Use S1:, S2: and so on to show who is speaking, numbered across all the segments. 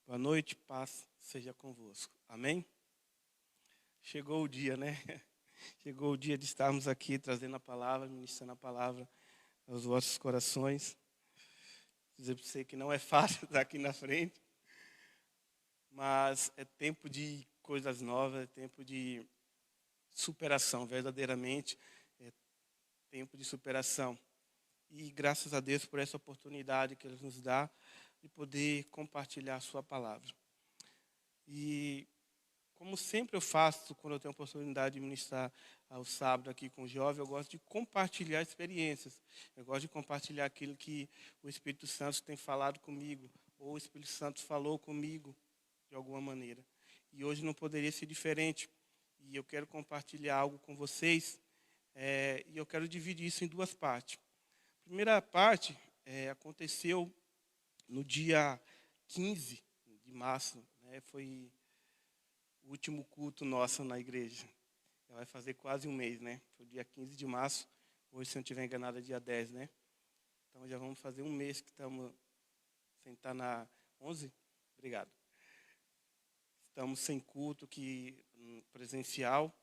S1: Boa noite, paz seja convosco. Amém? Chegou o dia, né? Chegou o dia de estarmos aqui trazendo a palavra, ministrando a palavra aos vossos corações. Dizer para você que não é fácil estar aqui na frente, mas é tempo de coisas novas, é tempo de superação, verdadeiramente é tempo de superação. E graças a Deus por essa oportunidade que Ele nos dá de poder compartilhar a sua palavra. E como sempre eu faço quando eu tenho a oportunidade de ministrar ao sábado aqui com o jovem, eu gosto de compartilhar experiências. Eu gosto de compartilhar aquilo que o Espírito Santo tem falado comigo, ou o Espírito Santo falou comigo de alguma maneira. E hoje não poderia ser diferente. E eu quero compartilhar algo com vocês, e eu quero dividir isso em duas partes. A primeira parte aconteceu no dia 15 de março, né, foi o último culto nosso na igreja. Já vai fazer quase um mês, né? Foi dia 15 de março. Hoje, se eu não estiver enganado, é dia 10, né? Então, já vamos fazer um mês que estamos sem estar na 11. Obrigado. Estamos sem culto presencial.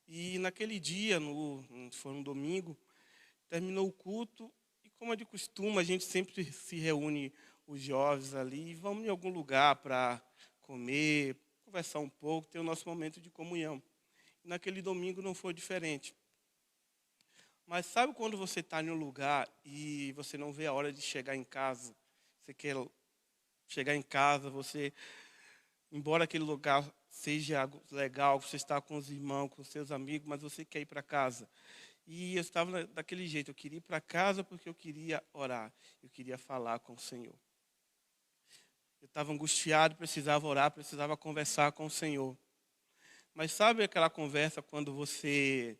S1: E naquele dia, foi um domingo, terminou o culto. E como é de costume, a gente sempre se reúne, os jovens ali, e vamos em algum lugar para comer, conversar um pouco, ter o nosso momento de comunhão. E naquele domingo não foi diferente. Mas sabe quando você está em um lugar e você não vê a hora de chegar em casa? Você quer chegar em casa, embora aquele lugar seja legal, você está com os irmãos, com os seus amigos, mas você quer ir para casa. E eu estava daquele jeito, eu queria ir para casa porque eu queria orar, eu queria falar com o Senhor. Eu estava angustiado, precisava orar, precisava conversar com o Senhor. Mas sabe aquela conversa quando você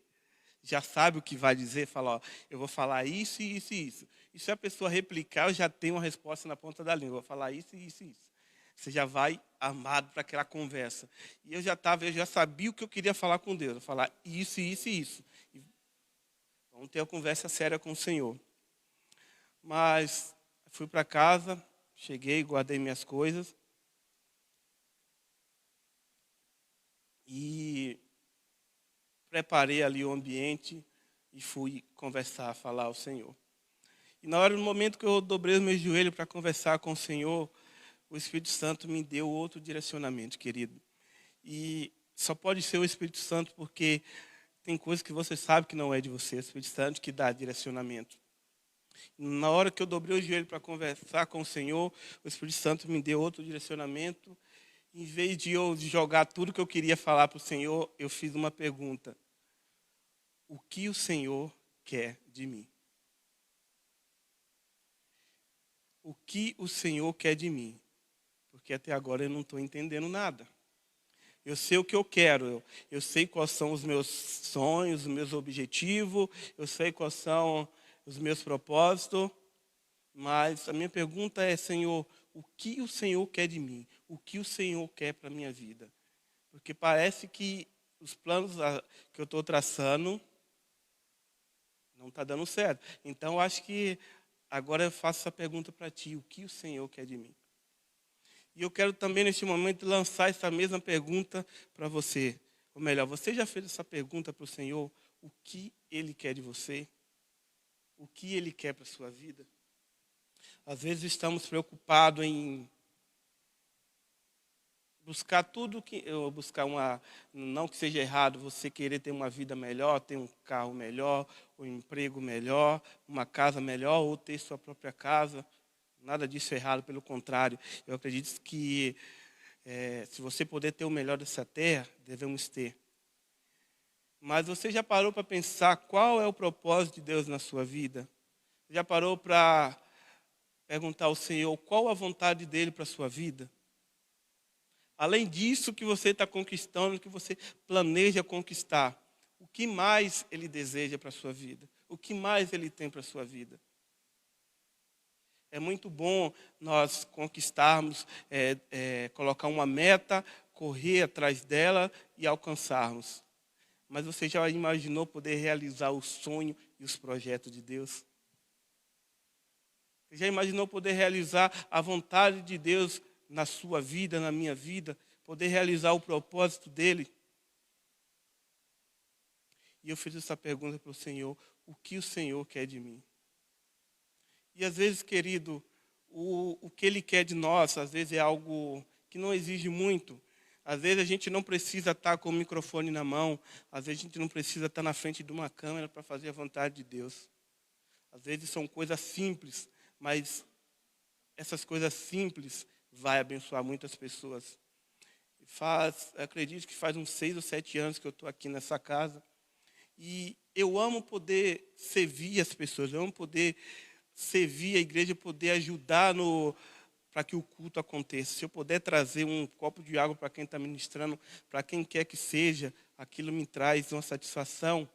S1: já sabe o que vai dizer, fala, ó, eu vou falar isso, isso e isso. E se a pessoa replicar, eu já tenho uma resposta na ponta da língua, eu vou falar isso, isso e isso. Você já vai armado para aquela conversa. E eu já sabia o que eu queria falar com Deus, eu falar isso, isso e isso. E vamos ter uma conversa séria com o Senhor. Mas fui para casa, cheguei, guardei minhas coisas. E preparei ali o ambiente e fui conversar, falar ao Senhor. E no momento que eu dobrei os meus joelhos para conversar com o Senhor, o Espírito Santo me deu outro direcionamento, querido. E só pode ser o Espírito Santo porque tem coisas que você sabe que não é de você, é o Espírito Santo que dá direcionamento. Na hora que eu dobrei o joelho para conversar com o Senhor, o Espírito Santo me deu outro direcionamento. Em vez de eu jogar tudo que eu queria falar para o Senhor, eu fiz uma pergunta. O que o Senhor quer de mim? O que o Senhor quer de mim? Porque até agora eu não estou entendendo nada. Eu sei o que eu quero, eu sei quais são os meus sonhos, os meus objetivos, eu sei quais são os meus propósitos, mas a minha pergunta é, Senhor, o que o Senhor quer de mim? O que o Senhor quer para a minha vida? Porque parece que os planos que eu estou traçando não está dando certo. Então, eu acho que agora eu faço essa pergunta para ti, o que o Senhor quer de mim? E eu quero também, neste momento, lançar essa mesma pergunta para você. Ou melhor, você já fez essa pergunta para o Senhor? O que Ele quer de você? O que Ele quer para a sua vida? Às vezes estamos preocupados em buscar tudo não que seja errado você querer ter uma vida melhor, ter um carro melhor, um emprego melhor, uma casa melhor, ou ter sua própria casa. Nada disso é errado, pelo contrário. Eu acredito que se você puder ter o melhor dessa terra, devemos ter. Mas você já parou para pensar qual é o propósito de Deus na sua vida? Já parou para perguntar ao Senhor qual a vontade dEle para a sua vida? Além disso que você está conquistando, que você planeja conquistar, o que mais Ele deseja para a sua vida? O que mais Ele tem para a sua vida? É muito bom nós conquistarmos, colocar uma meta, correr atrás dela e alcançarmos. Mas você já imaginou poder realizar o sonho e os projetos de Deus? Você já imaginou poder realizar a vontade de Deus na sua vida, na minha vida, poder realizar o propósito dele? E eu fiz essa pergunta para o Senhor: o que o Senhor quer de mim? E às vezes, querido, o que Ele quer de nós, às vezes é algo que não exige muito. Às vezes a gente não precisa estar com o microfone na mão. Às vezes a gente não precisa estar na frente de uma câmera para fazer a vontade de Deus. Às vezes são coisas simples, mas essas coisas simples vai abençoar muitas pessoas. Acredito que faz uns 6 ou 7 anos que eu estou aqui nessa casa. E eu amo poder servir as pessoas, eu amo poder servir a igreja, poder ajudar para que o culto aconteça. Se eu puder trazer um copo de água para quem está ministrando, para quem quer que seja, aquilo me traz uma satisfação.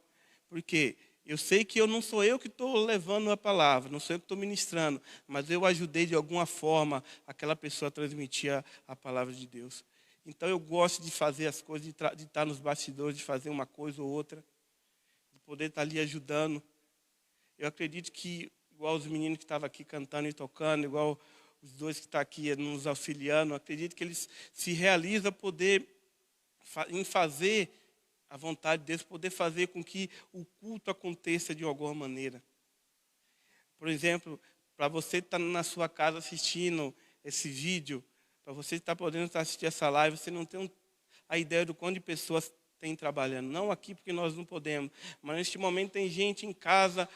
S1: Porque eu sei que não sou eu que estou levando a palavra, não sou eu que estou ministrando, mas eu ajudei de alguma forma aquela pessoa a transmitir a palavra de Deus. Então eu gosto de fazer as coisas, de estar nos bastidores, de fazer uma coisa ou outra, de poder estar ali ajudando. Eu acredito que, igual os meninos que estavam aqui cantando e tocando, igual os dois que estão aqui nos auxiliando, acredito que eles se realizam em fazer a vontade de Deus, poder fazer com que o culto aconteça de alguma maneira. Por exemplo, para você estar na sua casa assistindo esse vídeo, para você estar podendo estar assistindo essa live, você não tem a ideia do quanto de pessoas tem trabalhando. Não aqui porque nós não podemos, mas neste momento tem gente em casa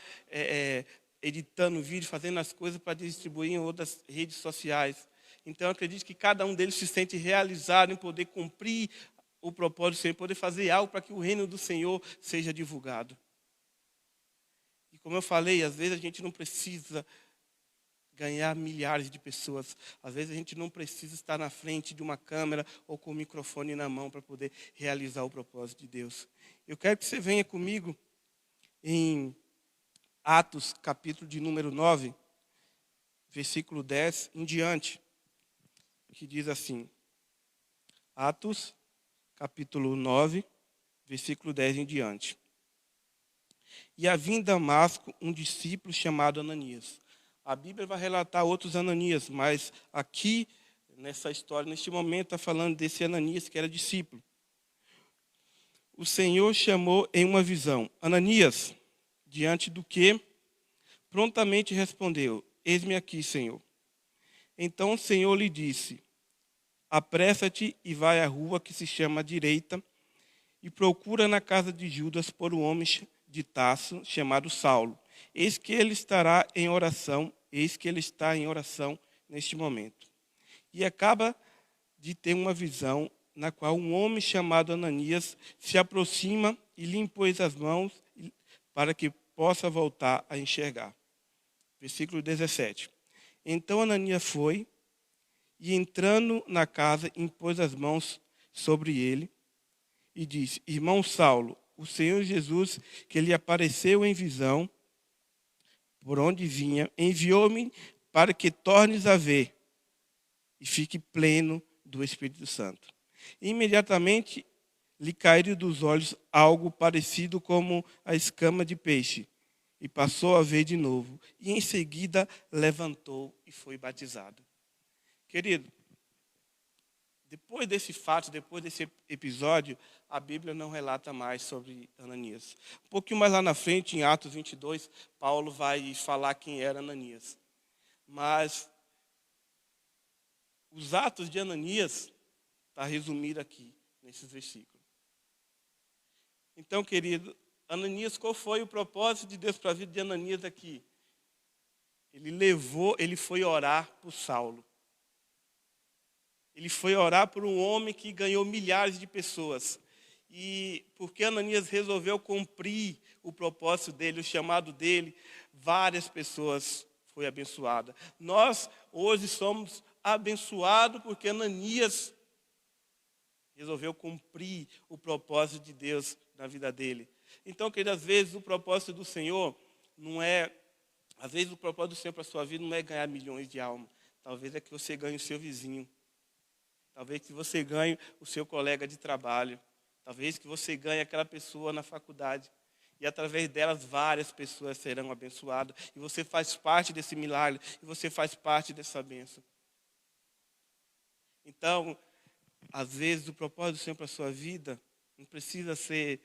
S1: editando vídeo, fazendo as coisas para distribuir em outras redes sociais. Então, eu acredito que cada um deles se sente realizado em poder cumprir o propósito do Senhor, poder fazer algo para que o reino do Senhor seja divulgado. E como eu falei, às vezes a gente não precisa ganhar milhares de pessoas. Às vezes a gente não precisa estar na frente de uma câmera ou com o microfone na mão para poder realizar o propósito de Deus. Eu quero que você venha comigo em Atos, capítulo de número 9, versículo 10 em diante, que diz assim. Atos, capítulo 9, versículo 10 em diante. E havia em Damasco um discípulo chamado Ananias. A Bíblia vai relatar outros Ananias, mas aqui, nessa história, neste momento, está falando desse Ananias que era discípulo. O Senhor chamou em uma visão: Ananias, diante do que prontamente respondeu: Eis-me aqui, Senhor. Então o Senhor lhe disse: Apressa-te e vai à rua que se chama Direita e procura na casa de Judas por um homem de Tarso chamado Saulo. Eis que ele está em oração neste momento. E acaba de ter uma visão na qual um homem chamado Ananias se aproxima e lhe impôs as mãos para que possa voltar a enxergar. Versículo 17. Então Ananias foi e, entrando na casa, impôs as mãos sobre ele e disse: Irmão Saulo, o Senhor Jesus, que lhe apareceu em visão, por onde vinha, enviou-me para que tornes a ver e fique pleno do Espírito Santo. E imediatamente lhe caiu dos olhos algo parecido como a escama de peixe, e passou a ver de novo, e em seguida levantou e foi batizado. Querido, depois desse fato, depois desse episódio, a Bíblia não relata mais sobre Ananias. Um pouquinho mais lá na frente, em Atos 22, Paulo vai falar quem era Ananias. Mas os atos de Ananias está resumido aqui, nesses versículos. Então, querido, Ananias, qual foi o propósito de Deus para a vida de Ananias aqui? Ele foi orar por Saulo. Ele foi orar por um homem que ganhou milhares de pessoas. E porque Ananias resolveu cumprir o propósito dele, o chamado dele, várias pessoas foram abençoadas. Nós hoje somos abençoados porque Ananias resolveu cumprir o propósito de Deus na vida dele. Então, querido, às vezes o propósito do Senhor às vezes o propósito do Senhor para a sua vida não é ganhar milhões de almas. Talvez é que você ganhe o seu vizinho. Talvez que você ganhe o seu colega de trabalho. Talvez que você ganhe aquela pessoa na faculdade. E através delas várias pessoas serão abençoadas. E você faz parte desse milagre. E você faz parte dessa bênção. Então, às vezes, o propósito do Senhor para a sua vida não precisa ser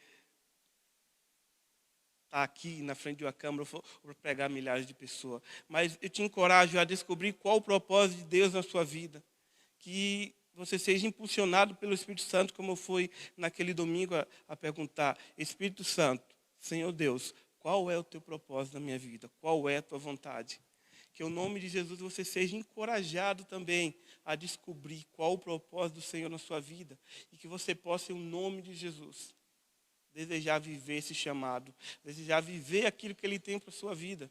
S1: estar aqui na frente de uma câmera ou para pregar milhares de pessoas. Mas eu te encorajo a descobrir qual o propósito de Deus na sua vida. Que você seja impulsionado pelo Espírito Santo, como foi naquele domingo a perguntar: Espírito Santo, Senhor Deus, qual é o teu propósito na minha vida? Qual é a tua vontade? Que em nome de Jesus você seja encorajado também a descobrir qual o propósito do Senhor na sua vida. E que você possa, em nome de Jesus, desejar viver esse chamado, desejar viver aquilo que Ele tem para a sua vida.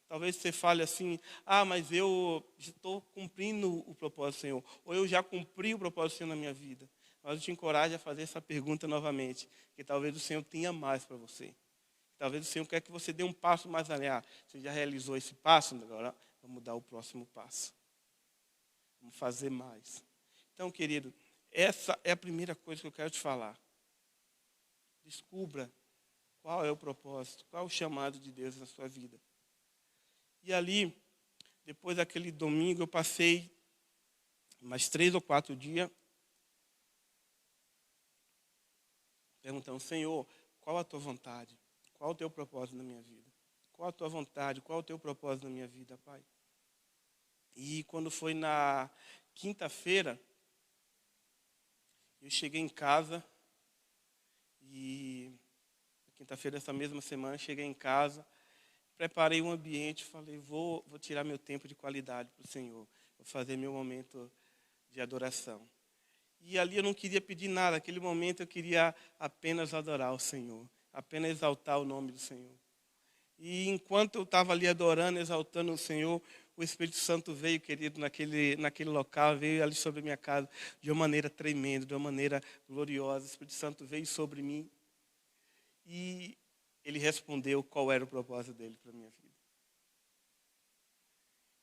S1: Talvez você fale assim: mas eu estou cumprindo o propósito do Senhor, ou eu já cumpri o propósito do Senhor na minha vida. Mas eu te encorajo a fazer essa pergunta novamente, que talvez o Senhor tenha mais para você. Talvez o Senhor quer que você dê um passo mais além. Você já realizou esse passo, agora vamos dar o próximo passo. Vamos fazer mais. Então, querido, essa é a primeira coisa que eu quero te falar. Descubra qual é o propósito, qual é o chamado de Deus na sua vida. E ali, depois daquele domingo, eu passei mais 3 ou 4 dias perguntando: Senhor, qual a tua vontade? Qual o teu propósito na minha vida? Qual a tua vontade? Qual o teu propósito na minha vida, Pai? E quando foi na quinta-feira, eu cheguei em casa e na quinta-feira dessa mesma semana, cheguei em casa, preparei um ambiente, falei: vou tirar meu tempo de qualidade para o Senhor, vou fazer meu momento de adoração. E ali eu não queria pedir nada, naquele momento eu queria apenas adorar o Senhor, apenas exaltar o nome do Senhor. E enquanto eu estava ali adorando, exaltando o Senhor, o Espírito Santo veio, querido, naquele local, veio ali sobre a minha casa de uma maneira tremenda, de uma maneira gloriosa. O Espírito Santo veio sobre mim e ele respondeu qual era o propósito dele para a minha vida.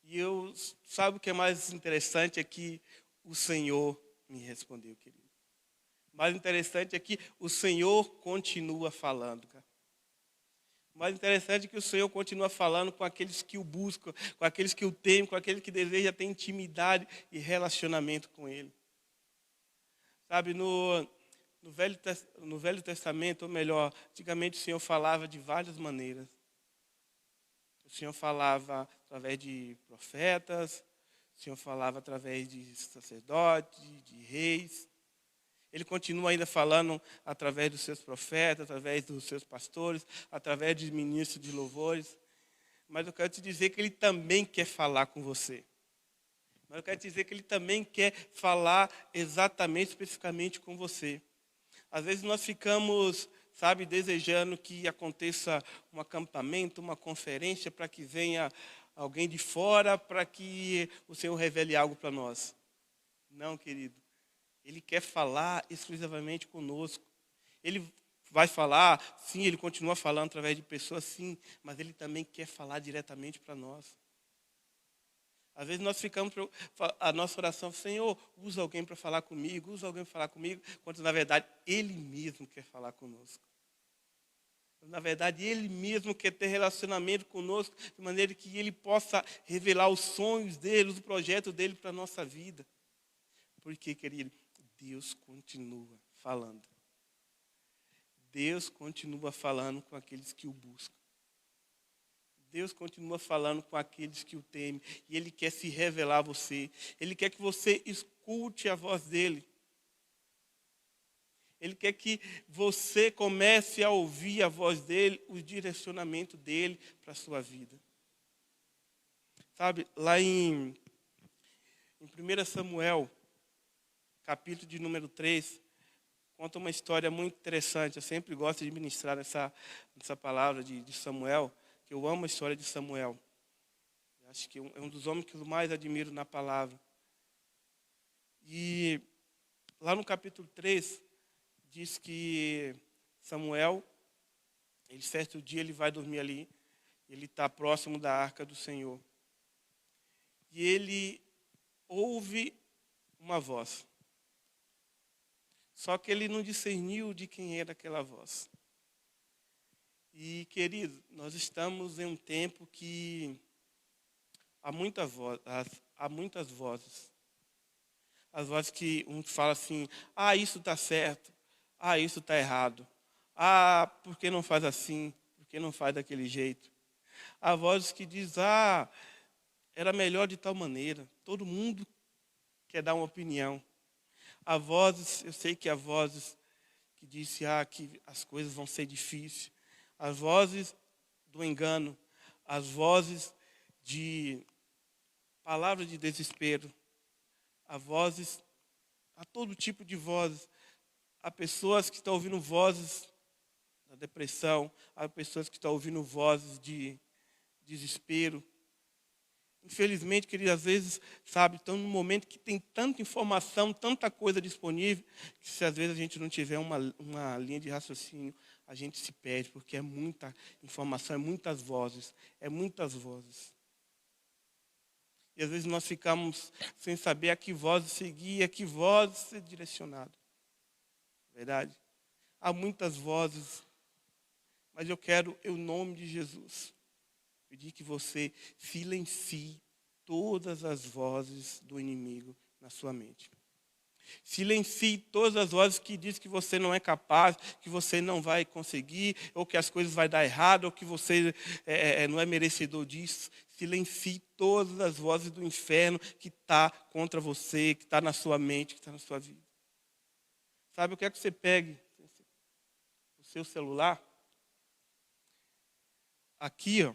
S1: E sabe o que é mais interessante? É que o Senhor me respondeu, querido. O mais interessante é que o Senhor continua falando, cara. O mais interessante é que o Senhor continua falando com aqueles que o buscam, com aqueles que o temem, com aqueles que desejam ter intimidade e relacionamento com Ele. Sabe, no Velho Testamento, ou melhor, antigamente o Senhor falava de várias maneiras. O Senhor falava através de profetas, o Senhor falava através de sacerdotes, de reis. Ele continua ainda falando através dos seus profetas, através dos seus pastores, através de ministros de louvores. Mas eu quero te dizer que Ele também quer falar com você. Mas eu quero te dizer que Ele também quer falar exatamente, especificamente com você. Às vezes nós ficamos, sabe, desejando que aconteça um acampamento, uma conferência, para que venha alguém de fora, para que o Senhor revele algo para nós. Não, querido. Ele quer falar exclusivamente conosco. Ele vai falar, sim, ele continua falando através de pessoas, sim, mas ele também quer falar diretamente para nós. Às vezes nós ficamos, a nossa oração: Senhor, usa alguém para falar comigo, usa alguém para falar comigo, quando na verdade Ele mesmo quer falar conosco. Na verdade, Ele mesmo quer ter relacionamento conosco, de maneira que Ele possa revelar os sonhos dEle, os projetos dEle para a nossa vida. Porque, querido, Deus continua falando. Deus continua falando com aqueles que o buscam. Deus continua falando com aqueles que o temem. E Ele quer se revelar a você. Ele quer que você escute a voz dEle. Ele quer que você comece a ouvir a voz dEle, o direcionamento dEle para a sua vida. Sabe, lá em 1 Samuel, capítulo de número 3, conta uma história muito interessante. Eu sempre gosto de ministrar essa palavra de Samuel, que eu amo a história de Samuel. Eu acho que é um dos homens que eu mais admiro na palavra. E lá no capítulo 3, diz que Samuel, certo dia ele vai dormir ali, ele está próximo da arca do Senhor. E ele ouve uma voz. Só que ele não discerniu de quem era aquela voz. E, querido, nós estamos em um tempo que há muitas vozes. As vozes que um fala assim, ah, isso está certo, ah, isso está errado. Ah, por que não faz assim? Por que não faz daquele jeito? Há vozes que diz, ah, era melhor de tal maneira. Todo mundo quer dar uma opinião. Há vozes, eu sei que há vozes que dizem que as coisas vão ser difíceis. As vozes do engano, as vozes de palavras de desespero, há vozes, há todo tipo de vozes. Há pessoas que estão ouvindo vozes da depressão, há pessoas que estão ouvindo vozes de desespero. Infelizmente, queridos, às vezes, sabe, estão num momento que tem tanta informação, tanta coisa disponível, que se às vezes a gente não tiver uma linha de raciocínio, a gente se perde, porque é muita informação, é muitas vozes, é muitas vozes. E às vezes nós ficamos sem saber a que voz seguir, a que voz ser direcionado. Verdade? Há muitas vozes, mas eu quero, em nome de Jesus, pedir que você silencie todas as vozes do inimigo na sua mente. Silencie todas as vozes que dizem que você não é capaz, que você não vai conseguir, ou que as coisas vão dar errado, ou que você não é merecedor disso. Silencie todas as vozes do inferno que está contra você, que está na sua mente, que está na sua vida. Sabe, eu quero que você pegue o seu celular. Aqui, ó.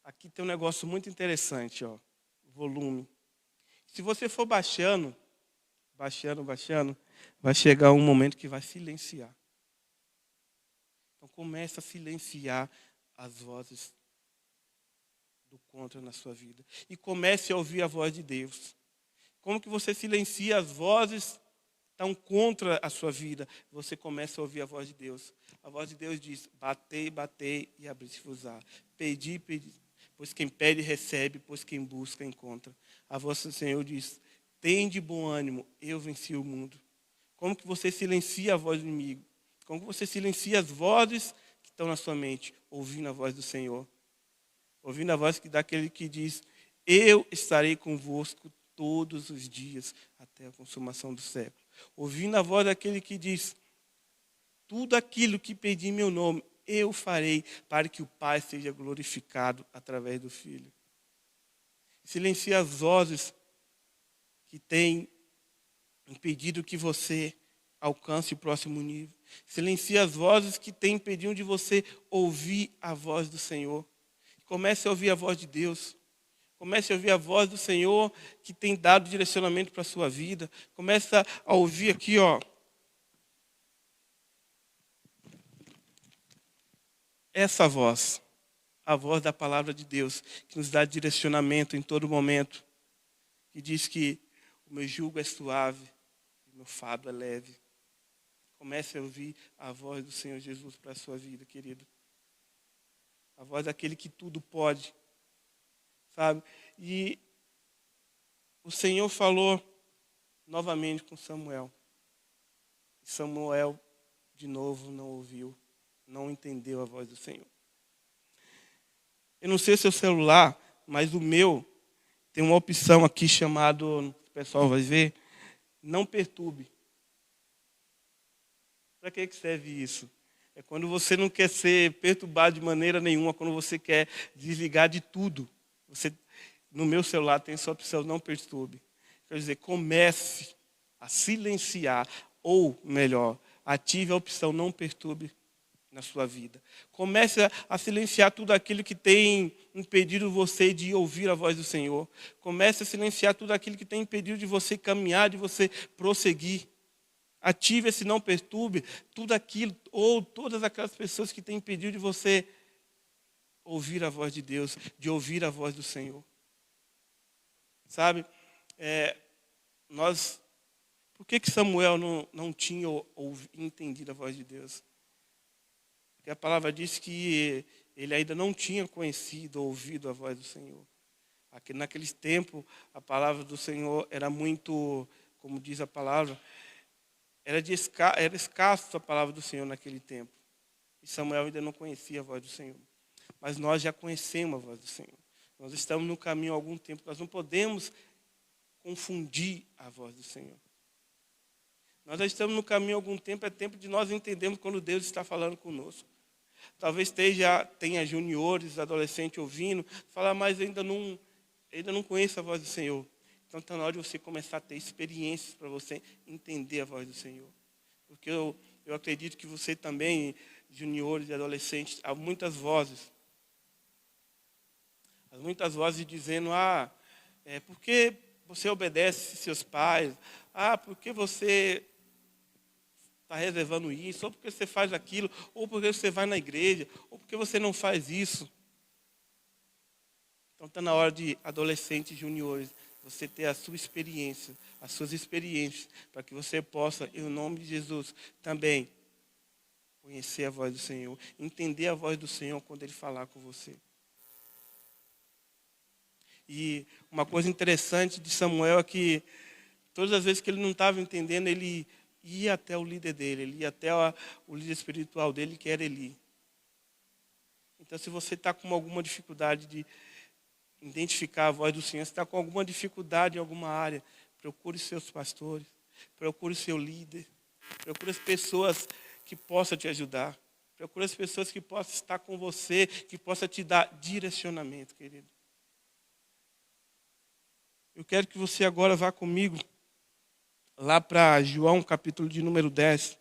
S1: Aqui tem um negócio muito interessante, ó. Volume. Se você for baixando, vai chegar um momento que vai silenciar. Então comece a silenciar as vozes do contra na sua vida. E comece a ouvir a voz de Deus. Como que você silencia as vozes que estão contra a sua vida? Você começa a ouvir a voz de Deus. A voz de Deus diz, batei, batei e abri-se-vos-á. Pedi, pedi, pois quem pede recebe, pois quem busca encontra. A voz do Senhor diz, tende bom ânimo, eu venci o mundo. Como que você silencia a voz do inimigo? Como que você silencia as vozes que estão na sua mente? Ouvindo a voz do Senhor. Ouvindo a voz daquele que diz, eu estarei convosco todos os dias, até a consumação do século. Ouvindo a voz daquele que diz, tudo aquilo que pedi em meu nome, eu farei para que o Pai seja glorificado através do Filho. Silencia as vozes que têm impedido que você alcance o próximo nível. Silencia as vozes que têm impedido de você ouvir a voz do Senhor. Comece a ouvir a voz de Deus. Comece a ouvir a voz do Senhor que tem dado direcionamento para a sua vida. Comece a ouvir aqui, ó. Essa voz, a voz da palavra de Deus, que nos dá direcionamento em todo momento. Que diz que o meu jugo é suave, o meu fardo é leve. Comece a ouvir a voz do Senhor Jesus para a sua vida, querido. A voz daquele que tudo pode. Sabe? E o Senhor falou novamente com Samuel. Samuel, de novo, não ouviu, não entendeu a voz do Senhor. Eu não sei o seu celular, mas o meu tem uma opção aqui chamada, o pessoal vai ver, não perturbe. Para que serve isso? É quando você não quer ser perturbado de maneira nenhuma, quando você quer desligar de tudo. No meu celular tem essa opção, não perturbe. Quer dizer, comece a silenciar, ou melhor, ative a opção não perturbe na sua vida. Comece a silenciar tudo aquilo que tem impedido você de ouvir a voz do Senhor. Comece a silenciar tudo aquilo que tem impedido de você caminhar, de você prosseguir. Ative esse não perturbe, tudo aquilo, ou todas aquelas pessoas que têm impedido de você ouvir a voz de Deus, de ouvir a voz do Senhor. Sabe, por que Samuel não tinha entendido a voz de Deus? Porque a palavra diz que ele ainda não tinha conhecido, ouvido a voz do Senhor. Naqueles tempos, a palavra do Senhor era muito, como diz a palavra, era escasso a palavra do Senhor naquele tempo. E Samuel ainda não conhecia a voz do Senhor. Mas nós já conhecemos a voz do Senhor. Nós estamos no caminho há algum tempo. Nós não podemos confundir a voz do Senhor. Nós já estamos no caminho há algum tempo. É tempo de nós entendermos quando Deus está falando conosco. Talvez tenha juniores, adolescentes ouvindo, falar, mas ainda não conheço a voz do Senhor. Então está na hora de você começar a ter experiências para você entender a voz do Senhor. Porque eu acredito que você também, juniores e adolescentes, há muitas vozes. Há muitas vozes dizendo, por que você obedece seus pais? Por que você está reservando isso? Ou porque você faz aquilo? Ou porque você vai na igreja? Ou porque você não faz isso? Então está na hora de adolescentes e juniores, você ter a sua experiência, as suas experiências, para que você possa, em nome de Jesus, também conhecer a voz do Senhor, entender a voz do Senhor quando Ele falar com você. E uma coisa interessante de Samuel é que todas as vezes que ele não estava entendendo, ele ia até o líder dele, ele ia até o líder espiritual dele, que era Eli. Então, se você está com alguma dificuldade de identificar a voz do Senhor, se está com alguma dificuldade em alguma área, procure seus pastores, procure seu líder, procure as pessoas que possam te ajudar, procure as pessoas que possam estar com você, que possam te dar direcionamento, querido. Eu quero que você agora vá comigo lá para João, capítulo de número 10.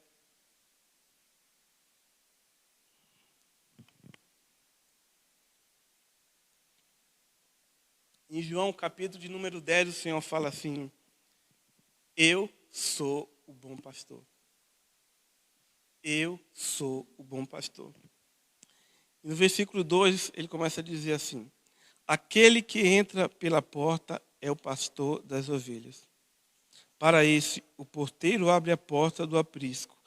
S1: Em João, capítulo de número 10, o Senhor fala assim: eu sou o bom pastor. Eu sou o bom pastor. E no versículo 2, ele começa a dizer assim: aquele que entra pela porta é o pastor das ovelhas. Para esse, o porteiro abre a porta do aprisco,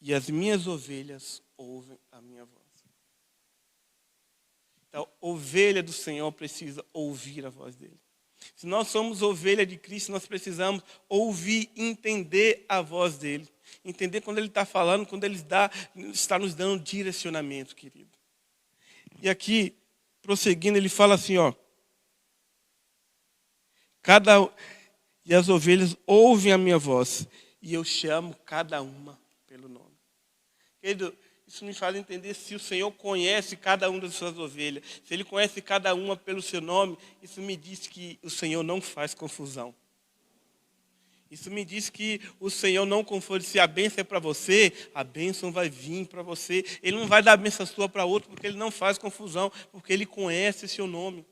S1: e as minhas ovelhas ouvem a minha voz. Então, ovelha do Senhor precisa ouvir a voz dele. Se nós somos ovelha de Cristo, nós precisamos ouvir, entender a voz dele. Entender quando ele está falando, quando ele está nos dando direcionamento, querido. E aqui, prosseguindo, ele fala assim, e as ovelhas ouvem a minha voz, e eu chamo cada uma pelo nome. Querido, isso me faz entender se o Senhor conhece cada uma das suas ovelhas. Se Ele conhece cada uma pelo seu nome, isso me diz que o Senhor não faz confusão. Isso me diz que o Senhor não confunde. Se a bênção é para você, a bênção vai vir para você. Ele não vai dar a bênção sua para outro, porque Ele não faz confusão, porque Ele conhece seu nome.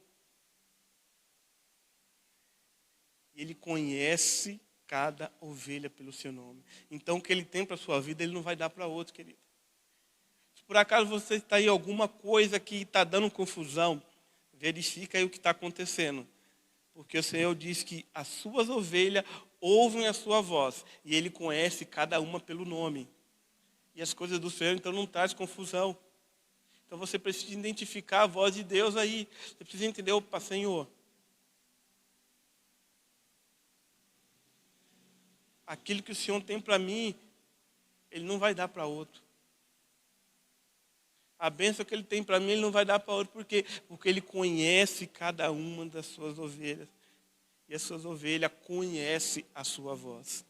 S1: Ele conhece cada ovelha pelo seu nome. Então, o que Ele tem para a sua vida, Ele não vai dar para outro, querido. Se por acaso você está aí alguma coisa que está dando confusão, verifica aí o que está acontecendo. Porque o Senhor diz que as suas ovelhas ouvem a sua voz. E Ele conhece cada uma pelo nome. E as coisas do Senhor, então, não traz confusão. Então, você precisa identificar a voz de Deus aí. Você precisa entender, opa, Senhor, aquilo que o Senhor tem para mim, Ele não vai dar para outro. A bênção que Ele tem para mim, Ele não vai dar para outro. Por quê? Porque Ele conhece cada uma das suas ovelhas. E as suas ovelhas conhecem a sua voz.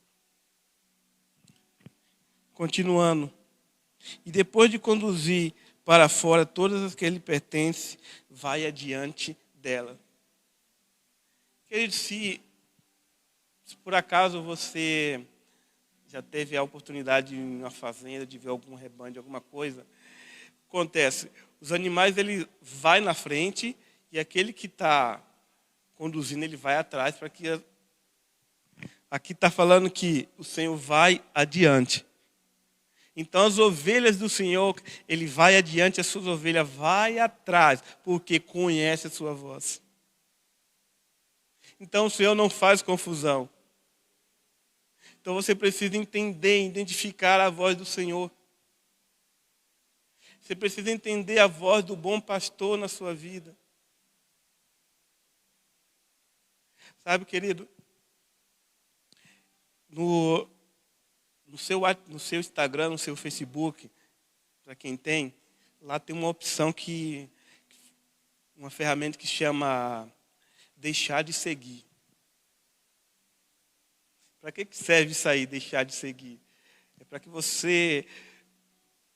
S1: Continuando. E depois de conduzir para fora todas as que Ele pertence, vai adiante dela. Querido, se por acaso você já teve a oportunidade de ir em uma fazenda, de ver algum rebanho, de alguma coisa, acontece, os animais, ele vai na frente e aquele que está conduzindo, ele vai atrás, para que aqui está falando que o Senhor vai adiante. Então as ovelhas do Senhor, Ele vai adiante, as suas ovelhas vai atrás, porque conhece a sua voz. Então o Senhor não faz confusão. Então você precisa entender, identificar a voz do Senhor. Você precisa entender a voz do bom pastor na sua vida. Sabe, querido, no seu Instagram, no seu Facebook, para quem tem, lá tem uma opção que uma ferramenta que chama deixar de seguir. Para que serve isso aí, deixar de seguir? É para que você,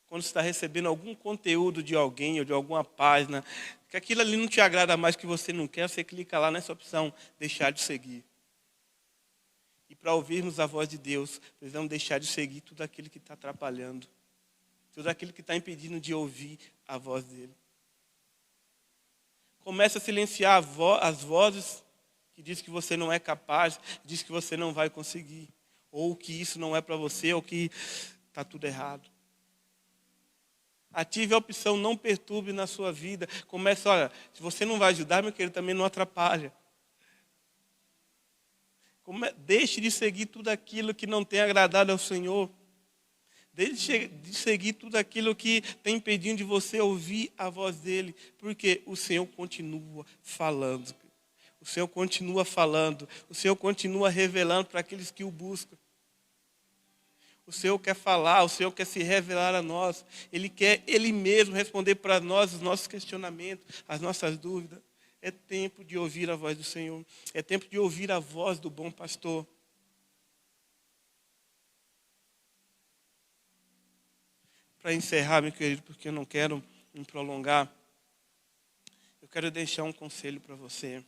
S1: quando você está recebendo algum conteúdo de alguém ou de alguma página, que aquilo ali não te agrada mais, que você não quer, você clica lá nessa opção, deixar de seguir. E para ouvirmos a voz de Deus, precisamos deixar de seguir tudo aquilo que está atrapalhando, tudo aquilo que está impedindo de ouvir a voz dele. Comece a silenciar as vozes que diz que você não é capaz, diz que você não vai conseguir, ou que isso não é para você, ou que está tudo errado. Ative a opção não perturbe na sua vida. Comece, olha, se você não vai ajudar, meu querido, também não atrapalha. Deixe de seguir tudo aquilo que não tem agradado ao Senhor. Deixe de seguir tudo aquilo que tem impedindo de você ouvir a voz dele. Porque o Senhor continua falando. O Senhor continua falando. O Senhor continua revelando para aqueles que o buscam. O Senhor quer falar, o Senhor quer se revelar a nós. Ele quer Ele mesmo responder para nós os nossos questionamentos, as nossas dúvidas. É tempo de ouvir a voz do Senhor. É tempo de ouvir a voz do bom pastor. Para encerrar, meu querido, porque eu não quero me prolongar, eu quero deixar um conselho para você.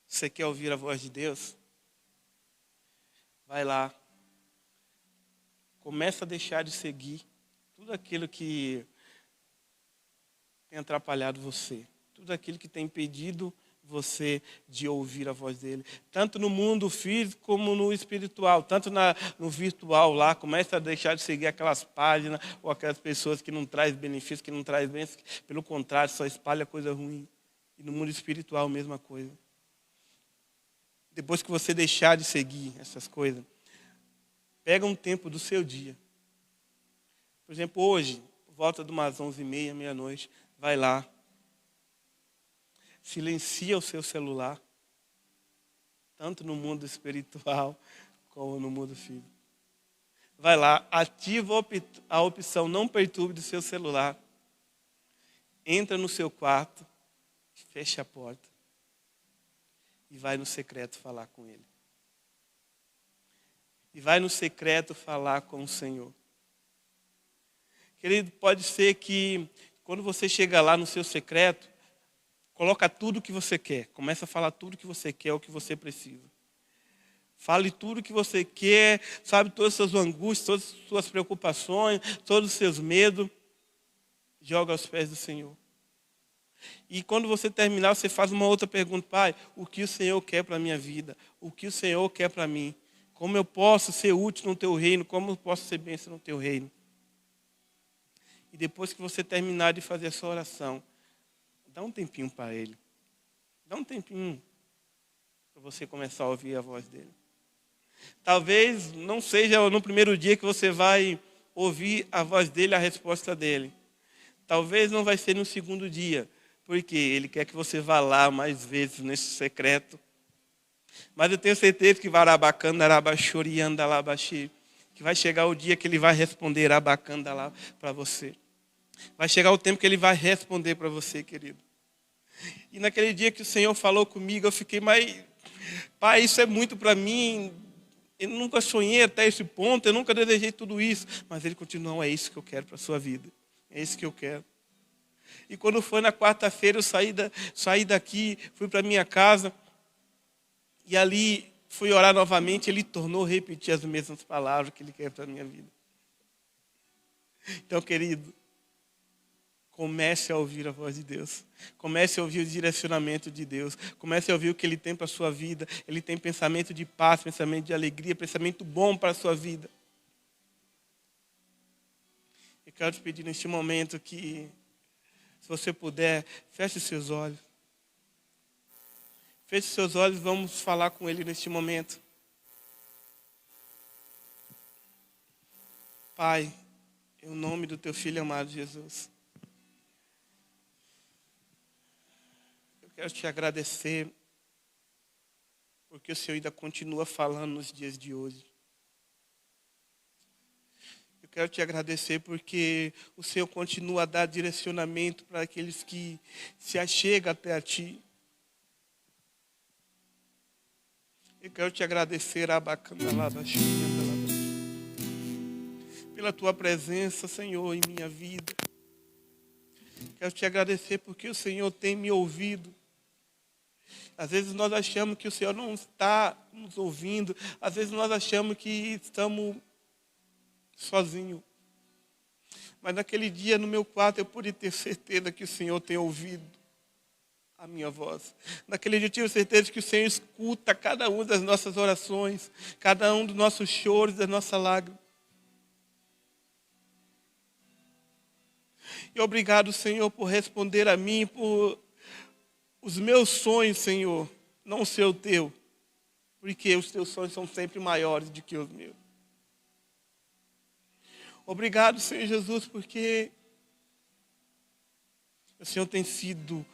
S1: Você quer ouvir a voz de Deus? Vai lá. Começa a deixar de seguir tudo aquilo que tem atrapalhado você. Tudo aquilo que tem impedido você de ouvir a voz dele. Tanto no mundo físico como no espiritual. Tanto no virtual lá. Começa a deixar de seguir aquelas páginas ou aquelas pessoas que não trazem benefício, que não trazem bênção. Pelo contrário, só espalha coisa ruim. E no mundo espiritual, a mesma coisa. Depois que você deixar de seguir essas coisas, pega um tempo do seu dia. Por exemplo, hoje, por volta de umas 11h30, meia-noite, vai lá. Silencia o seu celular. Tanto no mundo espiritual como no mundo físico. Vai lá, ativa a opção não perturbe do seu celular. Entra no seu quarto, fecha a porta. E vai no secreto falar com ele. E vai no secreto falar com o Senhor. Querido, pode ser que quando você chega lá no seu secreto, coloca tudo o que você quer. Começa a falar tudo o que você quer, o que você precisa. Fale tudo o que você quer, sabe, todas as suas angústias, todas as suas preocupações, todos os seus medos. Joga aos pés do Senhor. E quando você terminar, você faz uma outra pergunta. Pai, o que o Senhor quer para a minha vida? O que o Senhor quer para mim? Como eu posso ser útil no teu reino? Como eu posso ser bênção no teu reino? E depois que você terminar de fazer essa oração, dá um tempinho para ele. Dá um tempinho para você começar a ouvir a voz dele. Talvez não seja no primeiro dia que você vai ouvir a voz dele, a resposta dele. Talvez não vai ser no segundo dia, porque ele quer que você vá lá mais vezes nesse secreto. Mas eu tenho certeza que que vai chegar o dia que ele vai responder abacanda lá para você. Vai chegar o tempo que ele vai responder para você, querido. E naquele dia que o Senhor falou comigo, eu fiquei, mas, pai, isso é muito para mim. Eu nunca sonhei até esse ponto, eu nunca desejei tudo isso. Mas ele continuou, é isso que eu quero para a sua vida. É isso que eu quero. E quando foi na quarta-feira, eu saí daqui, fui para minha casa. E ali fui orar novamente, ele tornou a repetir as mesmas palavras que ele quer para a minha vida. Então, querido, comece a ouvir a voz de Deus. Comece a ouvir o direcionamento de Deus. Comece a ouvir o que Ele tem para a sua vida. Ele tem pensamento de paz, pensamento de alegria, pensamento bom para a sua vida. Eu quero te pedir neste momento que, se você puder, feche seus olhos. Feche seus olhos, vamos falar com Ele neste momento. Pai, em nome do Teu Filho amado Jesus, quero te agradecer, porque o Senhor ainda continua falando nos dias de hoje. Eu quero te agradecer porque o Senhor continua a dar direcionamento para aqueles que se achegam até a Ti. Eu quero te agradecer, pela Tua presença, Senhor, em minha vida. Quero te agradecer porque o Senhor tem me ouvido. Às vezes nós achamos que o Senhor não está nos ouvindo. Às vezes nós achamos que estamos sozinhos. Mas naquele dia, no meu quarto, eu pude ter certeza que o Senhor tem ouvido a minha voz. Naquele dia eu tive certeza que o Senhor escuta cada uma das nossas orações, cada um dos nossos choros, das nossas lágrimas. E obrigado, Senhor, por responder a mim, por os meus sonhos, Senhor, não ser o teu, porque os teus sonhos são sempre maiores do que os meus. Obrigado, Senhor Jesus, porque o Senhor tem sido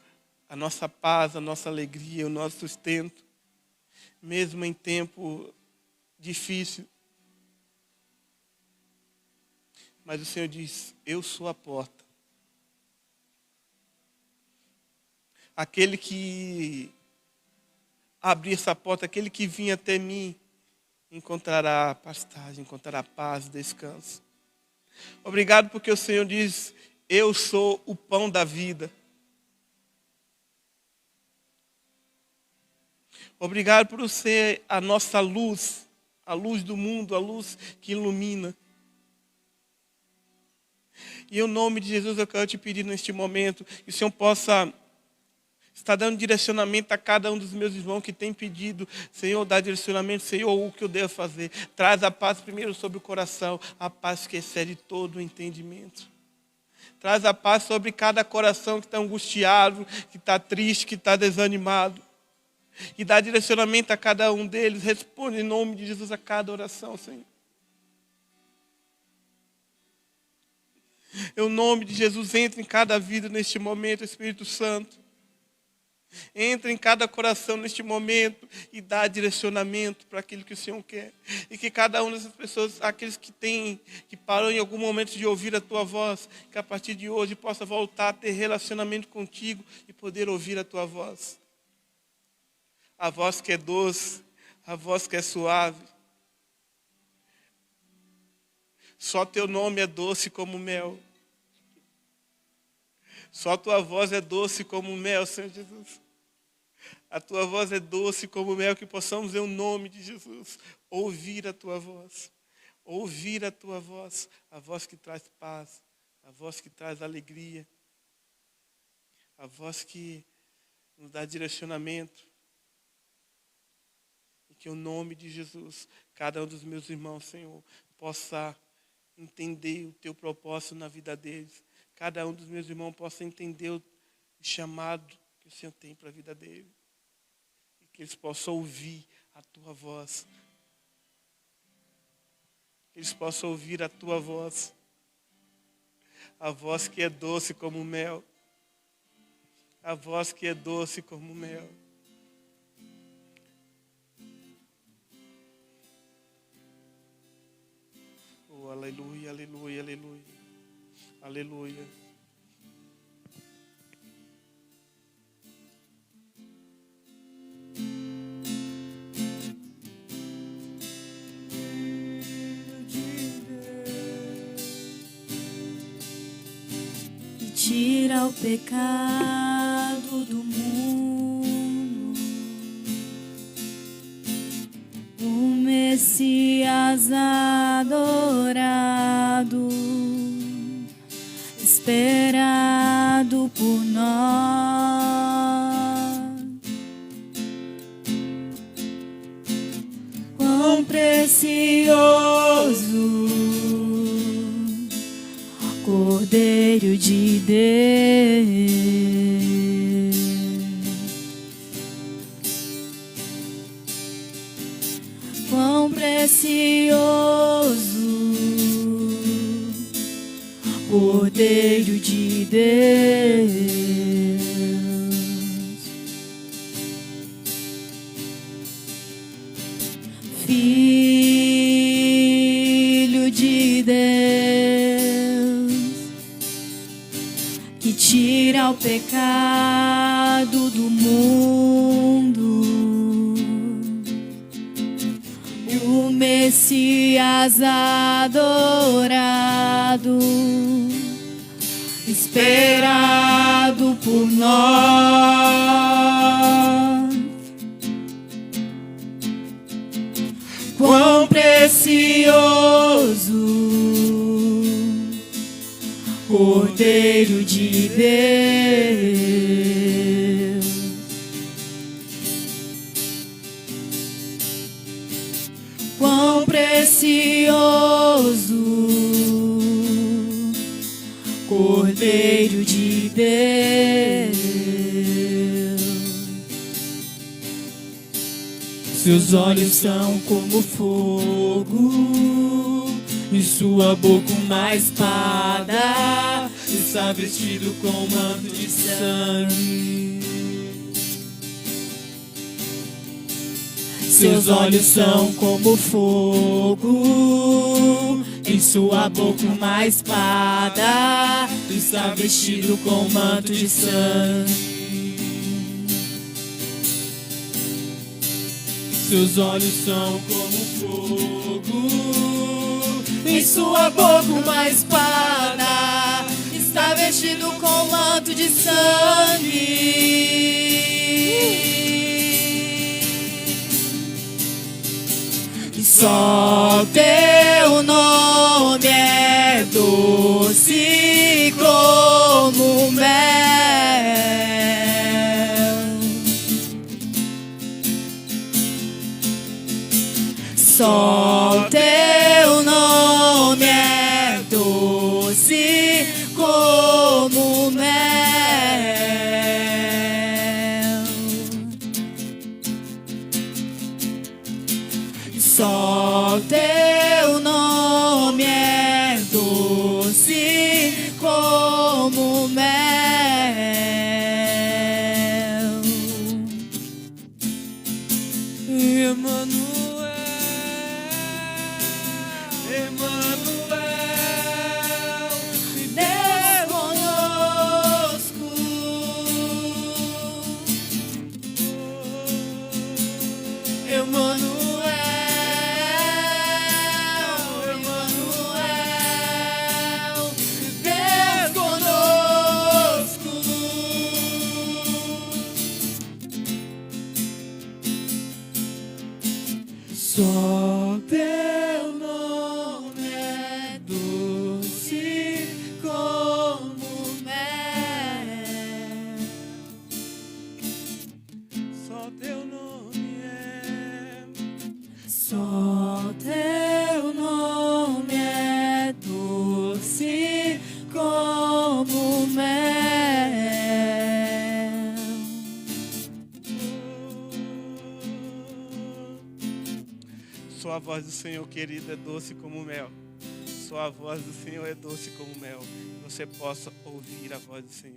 S1: a nossa paz, a nossa alegria, o nosso sustento, mesmo em tempo difícil. Mas o Senhor diz, eu sou a porta. Aquele que abrir essa porta, aquele que vinha até mim, encontrará pastagem, encontrará paz, descanso. Obrigado porque o Senhor diz, eu sou o pão da vida. Obrigado por ser a nossa luz, a luz do mundo, a luz que ilumina. E em nome de Jesus eu quero te pedir neste momento que o Senhor possa estar dando direcionamento a cada um dos meus irmãos que tem pedido, Senhor, dá direcionamento, Senhor, o que eu devo fazer. Traz a paz primeiro sobre o coração, a paz que excede todo o entendimento. Traz a paz sobre cada coração que está angustiado, que está triste, que está desanimado. E dá direcionamento a cada um deles. Responde em nome de Jesus a cada oração, Senhor. Em nome de Jesus, entre em cada vida neste momento, Espírito Santo. Entra em cada coração neste momento e dá direcionamento para aquilo que o Senhor quer. E que cada uma dessas pessoas, aqueles que param em algum momento de ouvir a tua voz, que a partir de hoje possa voltar a ter relacionamento contigo e poder ouvir a tua voz. A voz que é doce, a voz que é suave. Só teu nome é doce como mel. Só a tua voz é doce como mel, Senhor Jesus. A tua voz é doce como mel, que possamos, em nome de Jesus, ouvir a tua voz. Ouvir a tua voz, a voz que traz paz, a voz que traz alegria, a voz que nos dá direcionamento. E que, em nome de Jesus, cada um dos meus irmãos, Senhor, possa entender o teu propósito na vida deles. Cada um dos meus irmãos possa entender o chamado que o Senhor tem para a vida deles. E que eles possam ouvir a tua voz. Que eles possam ouvir a tua voz. A voz que é doce como mel. A voz que é doce como mel. Oh, aleluia, aleluia, aleluia. Aleluia.
S2: E tira o pecado do mundo. O Messias adorado, esperado por nós. Quão precioso, Cordeiro de Deus. Quão precioso, Cordeiro de Deus, Filho de Deus. tira o pecado do mundo. O Messias adorado, esperado por nós. Quão precioso, Cordeiro de Deus. Quão precioso, Cordeiro de Deus. Seus olhos são como fogo, e sua boca uma espada, está vestido com um manto de sangue. Seus olhos são como fogo, em sua boca uma espada, está vestido com um manto de sangue. Seus olhos são como fogo, em sua boca uma espada, está vestido com um manto de sangue. E só teu nome é doce como mel. Só teu nome é doce como mel. Só teu nome é doce como mel. Emmanuel, Deus conosco. Emmanuel, Deus conosco. Só teu nome é doce como mel.
S1: Só teu nome é.
S2: Só teu nome é doce como mel.
S1: Só a voz do Senhor, querido, é doce como mel. Só a voz do Senhor é doce como mel. Que você possa ouvir a voz do Senhor.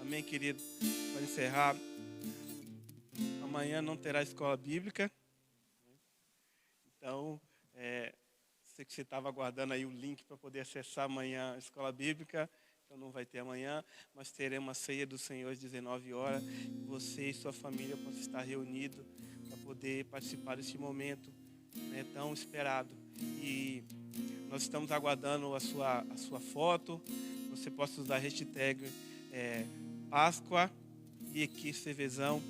S1: Amém, querido? Para encerrar, amanhã não terá escola bíblica. Então, sei que você estava aguardando aí o link para poder acessar amanhã a escola bíblica. Então não vai ter amanhã, mas teremos a ceia do Senhor às 19 horas. Você e sua família possam estar reunidos para poder participar deste momento, né, tão esperado. E nós estamos aguardando a sua foto. Você possa usar a hashtag Páscoa e aqui Cervezão.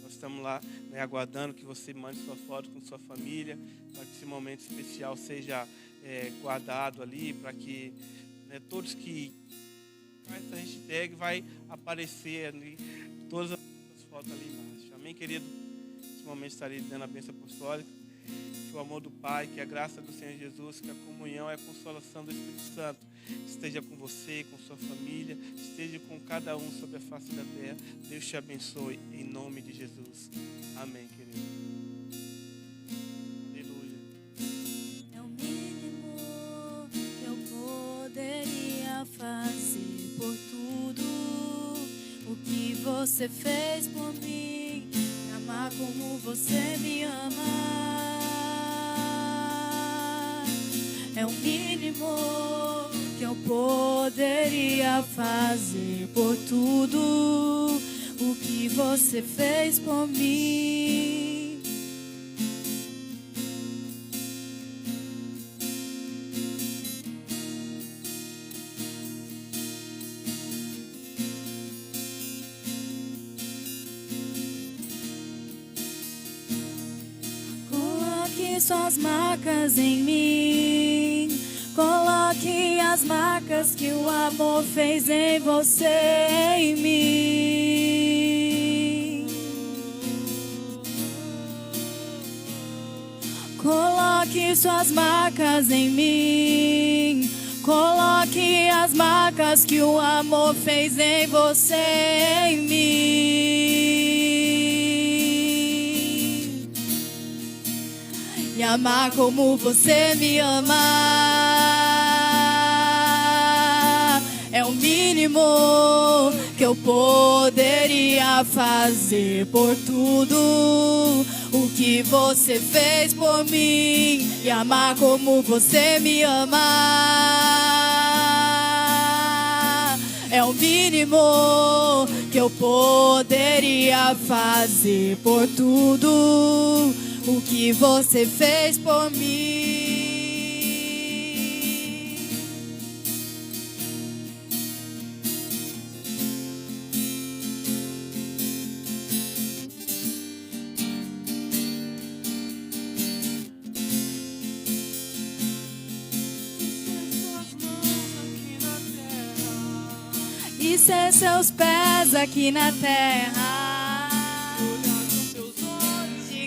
S1: Nós estamos lá, né, aguardando que você mande sua foto com sua família, para que esse momento especial seja guardado ali, para que, né, todos que essa hashtag vai aparecer ali, todas as fotos ali embaixo. Amém, querido? Nesse momento estarei dando a bênção apostólica. Que o amor do Pai, que a graça do Senhor Jesus, que a comunhão e a consolação do Espírito Santo esteja com você, com sua família, esteja com cada um sobre a face da terra. Deus te abençoe em nome de Jesus. Amém, querido. Aleluia.
S2: É o mínimo que eu poderia fazer por tudo o que você fez por mim, me amar como você me ama. É o mínimo que eu poderia fazer por tudo o que você fez por mim. Coloque suas marcas em mim. Coloque as marcas que o amor fez em você, em mim. Coloque suas marcas em mim. Coloque as marcas que o amor fez em você, em mim. E amar como você me ama é o mínimo que eu poderia fazer por tudo o que você fez por mim. E amar como você me ama é o mínimo que eu poderia fazer por tudo o que você fez por mim. E ser seus pés aqui na terra,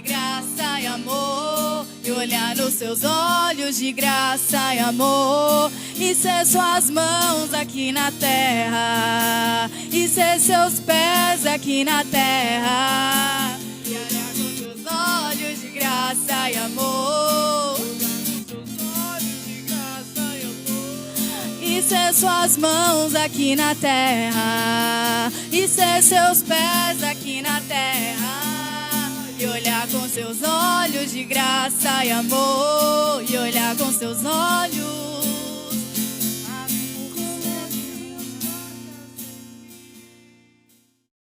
S2: graça e amor, e olhar nos seus olhos de graça e amor, e ser suas mãos aqui na terra, e ser seus pés aqui na terra, e olhar com seus olhos de graça e amor, e ser suas mãos aqui na terra, e ser seus pés aqui na terra, e olhar com seus olhos de graça e amor, e olhar com seus olhos